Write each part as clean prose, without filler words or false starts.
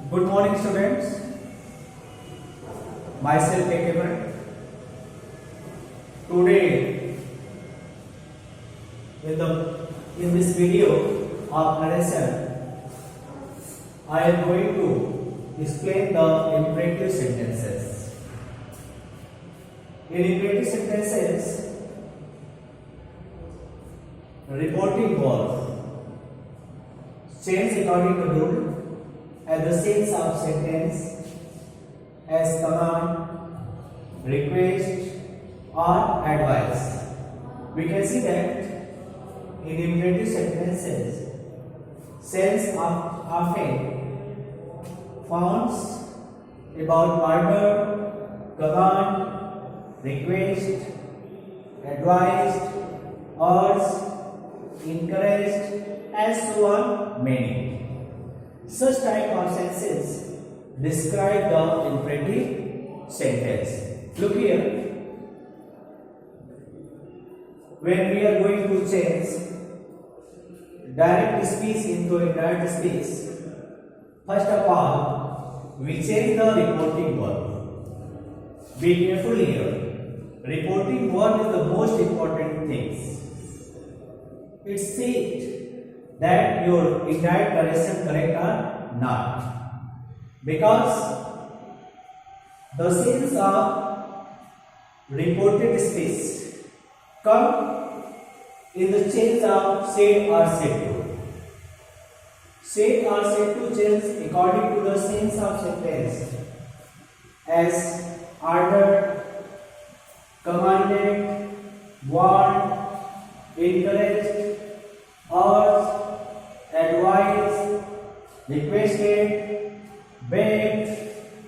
Good morning, students. Myself Kekevan. Today, in this video of narration, I am going to explain the imperative sentences. In imperative sentences, reporting verb change according to rule and the sense of sentence as command, request or advice. We can see that in imperative sentences, sense often founds about order, command, request, advised, urged, encouraged, and so on many. Such type of sentences describe the imperative sentence. Look here. When we are going to change direct speech into indirect speech, first of all, we change the reporting verb. Be careful here. Reporting verb is the most important thing. It says that your indirect narration correct or not, because the sense of reported speech come in the change of said or said to. Said or said to change according to the sense of sentence as ordered, commanded, warned, encouraged, urged, advised, requested, begged,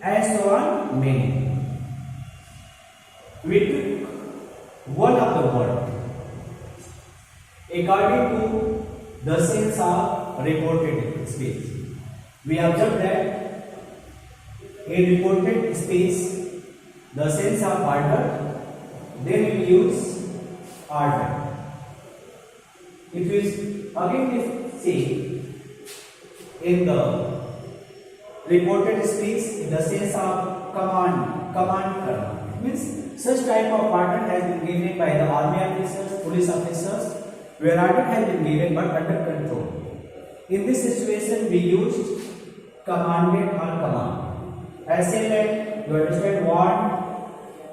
and so on many. We took one of the word according to the sense of reported speech. We observe that in reported speech, the sense of order, then we use order. If we again see in the reported speech in the sense of command means such type of order has been given by the army officers, police officers, where order has been given but under control. In this situation, we used commanded or command. As say that you understand warned,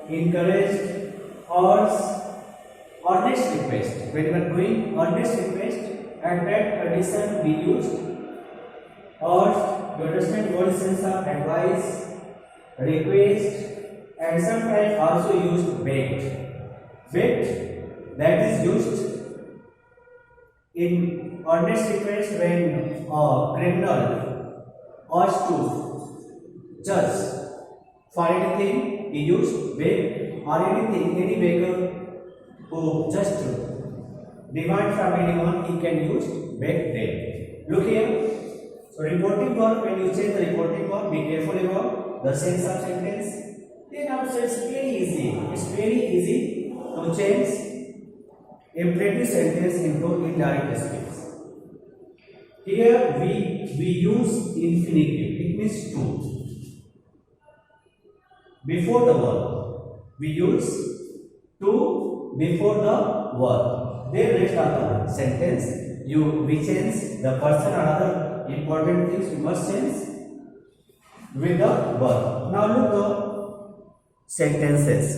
encouraged, urged, earnest request. When we are doing earnest request, at that condition we use urged. You understand what is sense of advice, request, and sometimes also used begged. Begged, that is used in earnest request when a criminal urged to judge for anything, he used beg, or anything, any beggar who just demand from anyone, he can use beg them. Look here. So reporting verb, when you change the reporting verb, be careful about the sense of sentence. Then also it's very easy. It's very easy to change imperative sentence into indirect speech. Here we use infinitive. It means to. Before the verb, we use to before the verb. Then rest of the sentence, we change the person or other important things we must change with the verb. Now look the sentences.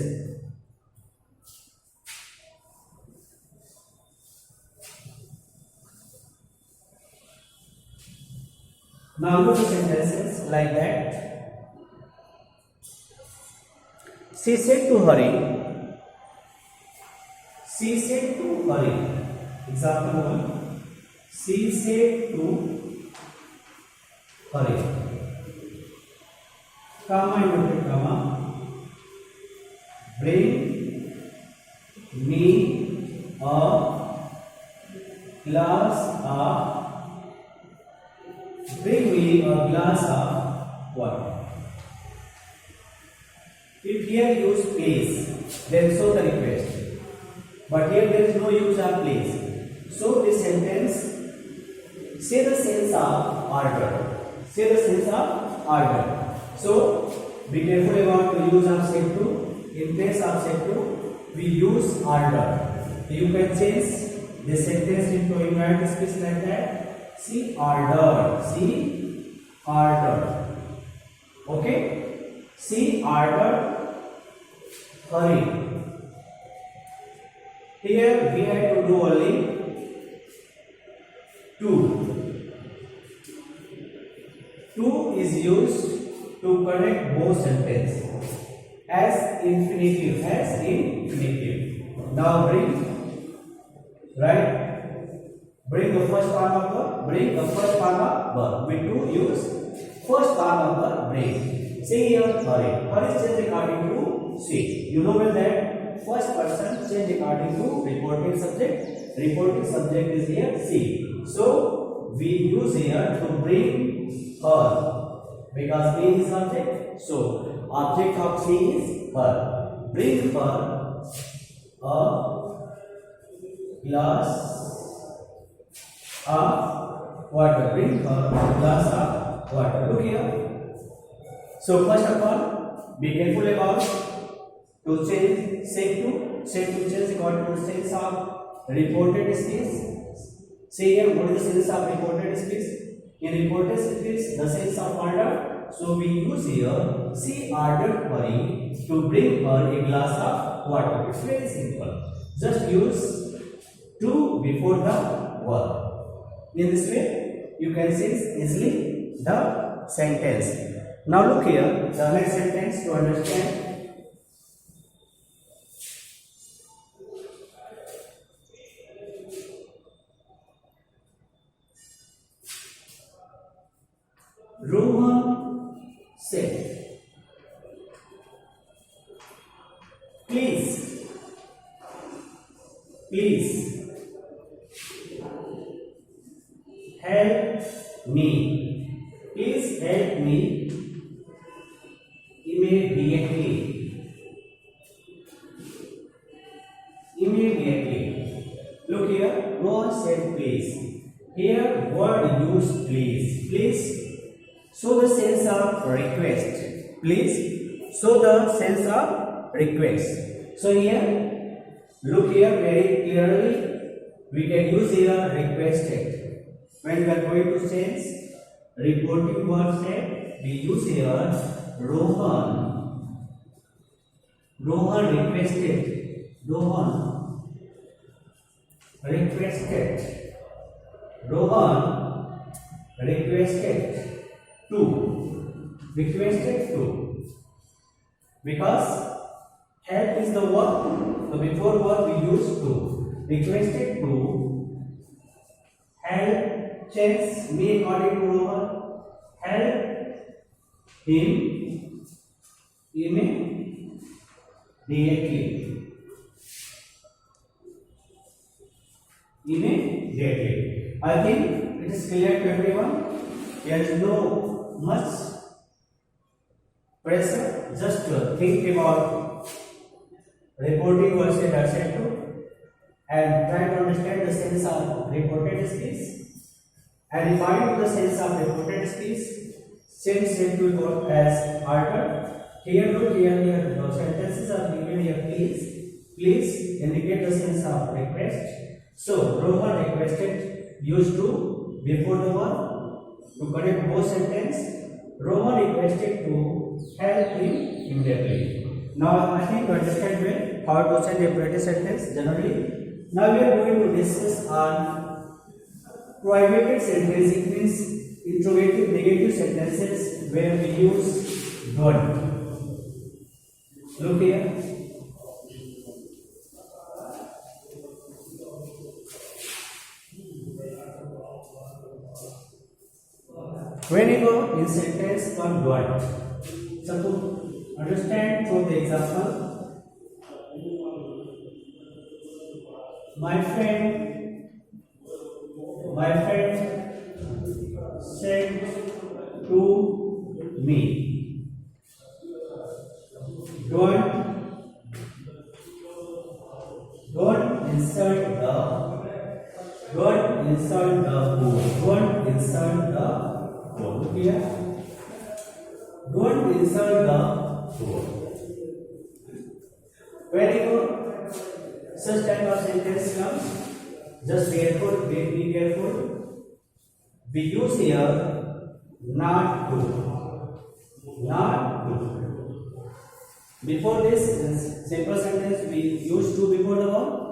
Now look the sentences like that. She said to hurry. She said to hurry. Example 1. She said to hurry. Comma inverted comma. Bring me a glass of. Bring me a glass of water. If here use please, then show the request. But here there is no use of please. So this sentence say the sense of order. Say the sense of order. So be careful about the use of set to. In place of set to, we use order. You can change this sentence into inverted speech like that. She ordered. She ordered. Okay. She ordered curry. Here we have to do only to. To is used to connect both sentences as infinitive. Now bring the first part of verb. We do use first part of the bring. See here, hurry is changed according to she. You know well that first person change according to reporting subject. Reporting subject is here she. So we use here to bring her because he is object. So object of she is her. Bring her a glass of water. Bring her a glass of water. Look here. So first of all, be careful about to change set to change according to sense of reported speech. See here, what is the sense of reported speech? In reported speech, the sense of order. So we use here, she ordered Hari to bring her a glass of water. It's very simple. Just use to before the verb. In this way, you can sense easily the sentence. Now look here, the next sentence to understand. Rohan said, please help me. Please help me immediately. Look here, Rohan said please. Here word used please. Please show the sense of request. Please show the sense of request. So here, look here very clearly. We can use here requested. When we are going to change reporting word set, we use here Rohan. Rohan requested. Rohan requested. Rohan requested to. Requested to. Because help is the verb. So before verb we use to. Requested to help change me according to Rohan. Help him immediately. I think it is clear to everyone. There is no much pressure. Just think about reporting versus etc. and try to understand the sense of reported speech. And if I know the sense of reported speech, since it will go as order. Here, look here, the sentences are given here. Please indicate the sense of request. So Rohan requested used to before the verb to connect both sentence. Rohan requested to help him immediately. Now I think you understand well how to send a previous sentence generally. Now we are going to discuss on prohibited sentence. It means interrogative negative sentences where we use don't. Look here. Whenever in sentence come don't. So to understand through the example, my friend said to me, don't insult the poor. Don't insult the poor. Look here. sentence comes, just careful, be careful. We use here not to. Not to. Before this simple sentence, we use to before the verb.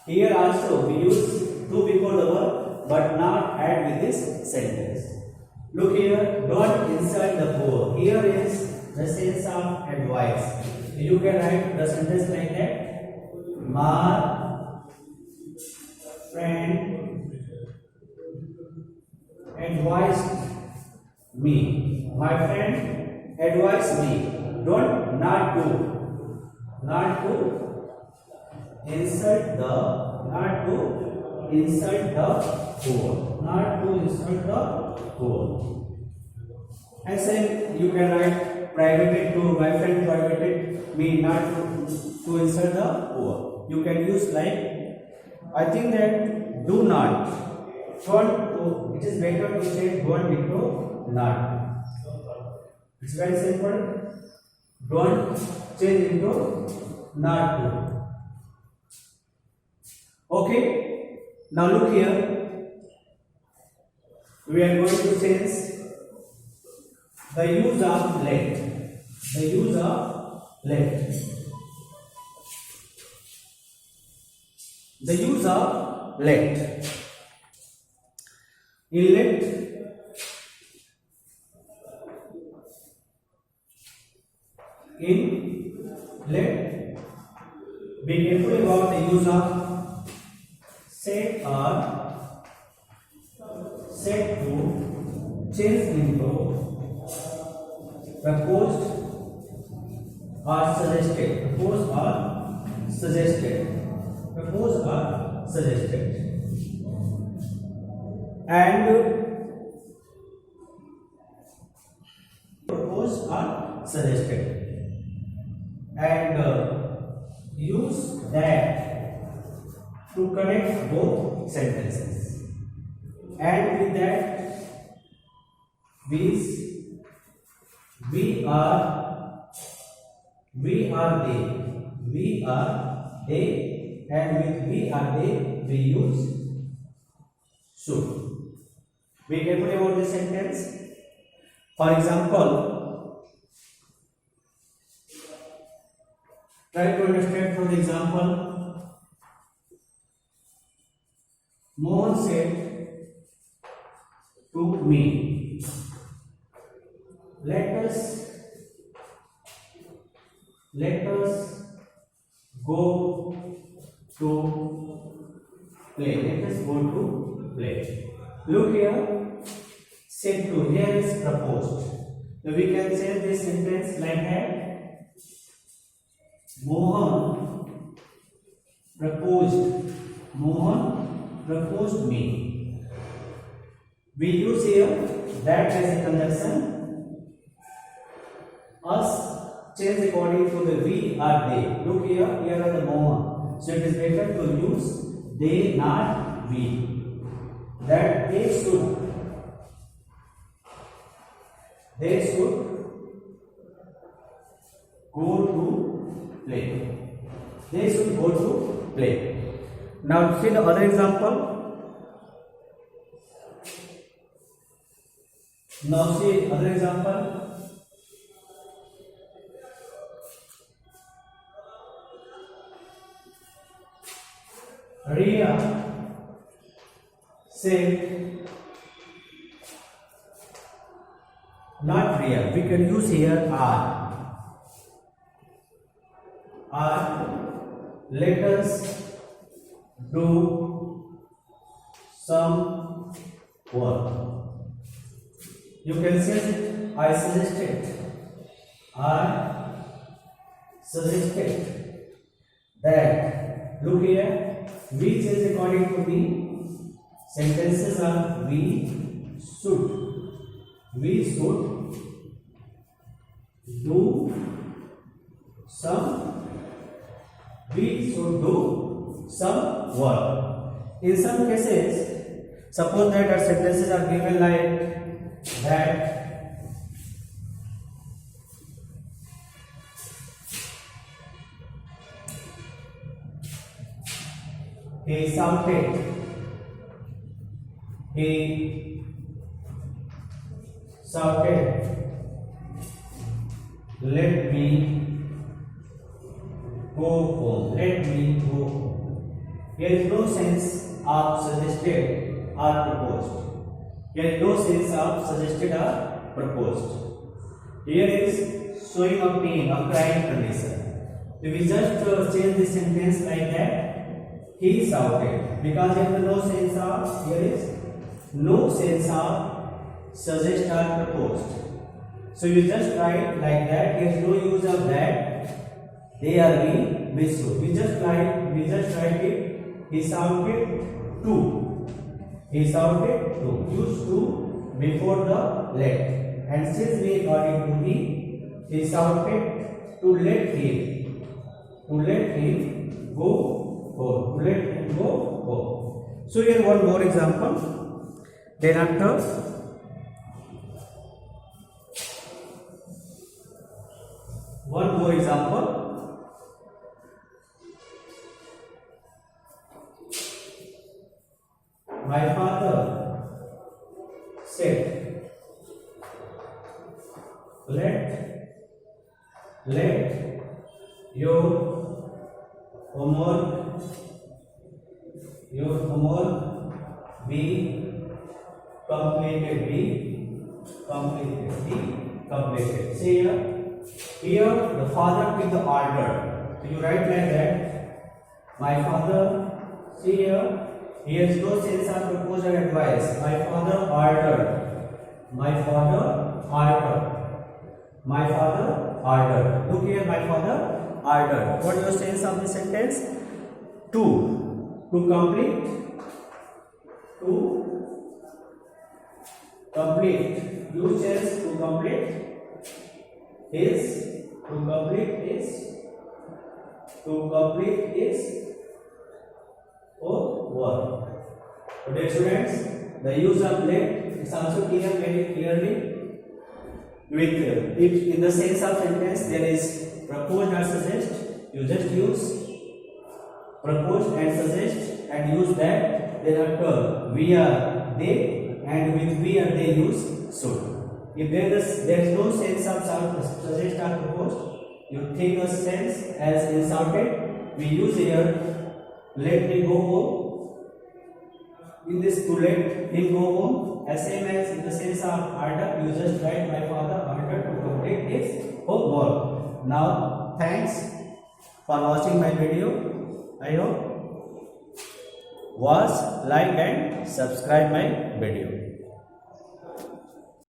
Here also we use to before the verb, but not add with this sentence. Look here, don't insult the poor. Here is the sense of advice. You can write the sentence like that. My friend advised me. My friend advised me. Don't not to insult the poor. Not to insult the poor. And same you can write privated to. My friend privated me not to insult the poor. You can use like, I think that do not. Don't. It is better to say don't into not. It's very simple. Don't change into not to. Okay. Now look here. We are going to change the use of let. The use of let. The use of let. In let, be careful about the use of set or set to change into proposed or suggested. Proposed or suggested. Proposed or suggested. And proposed or suggested. And use that to connect both sentences. And with that, we are they, and with we are they, we use should. Be careful about this sentence. For example, try to understand from the example. Mohan said to me, let us go to play. Let us go to play. Look here, said to. Here is proposed. So we can say this sentence like that. Mohan proposed me. We use here that as a conjunction. Us change according to the we or they. Look here are the Mohan. So it is better to use they, not we. That they should go to play. They should go to play. Now see the other example. Ria said, not Ria. We can use here are. Let us do some work. You can say I suggested that. Look here, we change according to the sentences are we should do some work. In some cases, suppose that our sentences are given like that. He shouted. He shouted. Let me go home. Let me go home. There is no sense of suggested or proposed. There is no sense of suggested or proposed. Here is showing of pain, of crying condition. If we just change the sentence like that, he shouted, because there is no sense of, here is no sense of suggest or proposed. So you just write like that. There is no use of that. They are being misused. We just write it. He shouted to. He shouted to. Use to before the let. And since we got it to he shouted to let him go home. To let him go home. So here one more example. Then after, one more example. My father said, let your homework be completed. See here the father give the order. So you write like that. My father, see here is no sense of proposal advice. My father ordered. Look here, my father ordered. What is the sense of the sentence? To complete. Use sense to complete is work. So dear students, the use of let is also clear very clearly. With if in the sense of sentence there is propose or suggest, you just use propose and suggest and use that. Then after we are they, and with we are they use should. If there is no sense of suggest or propose, you take a sense as insulted. We use here let me go home. In this to let him go home, as same as in the sense of order, you just write my father ordered to complete his homework. Now thanks for watching my video. I hope watch, like and subscribe my video.